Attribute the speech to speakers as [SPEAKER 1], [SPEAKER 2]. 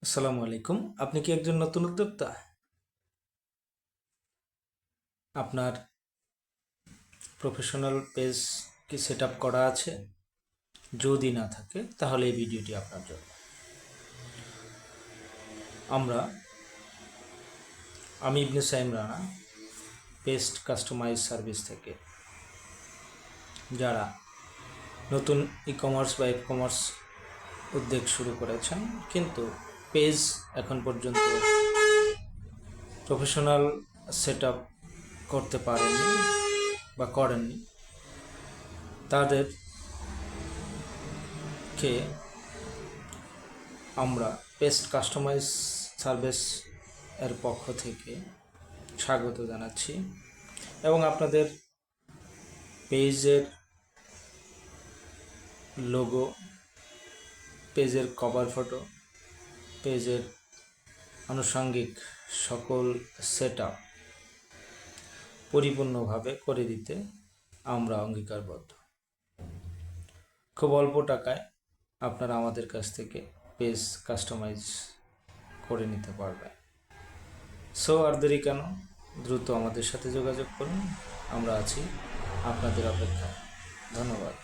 [SPEAKER 1] আসসালামু আলাইকুম। আপনি কি একজন নতুন উদ্যোক্তা? আপনার প্রফেশনাল পেজ কি সেট আপ করা আছে? যদি না থাকে তাহলে এই ভিডিওটি আপনার জন্য। আমরা আমি ইবনে সাইম রানা, পেস্ট কাস্টমাইজ সার্ভিস থেকে যারা নতুন ই কমার্স বা কমার্স উদ্যোগ শুরু করেছেন, কিন্তু পেজ এখন পর্যন্ত প্রফেশনাল সেট আপ করতে পারেননি বা করেননি, তাদেরকে আমরা পেস্ট কাস্টমাইজ সার্ভিস এর পক্ষ থেকে স্বাগত জানাচ্ছি এবং আপনাদের পেজের লোগো, পেজের কভার ফটো, পেজের আনুষঙ্গিক সকল সেট আপ পরিপূর্ণভাবে করে দিতে আমরা অঙ্গীকারবদ্ধ। খুব অল্প টাকায় আপনারা আমাদের কাছ থেকে পেজ কাস্টমাইজ করে নিতে পারবেন। সো আর দেরি কেন, দ্রুত আমাদের সাথে যোগাযোগ করুন। আমরা আছি আপনাদের অপেক্ষায়। ধন্যবাদ।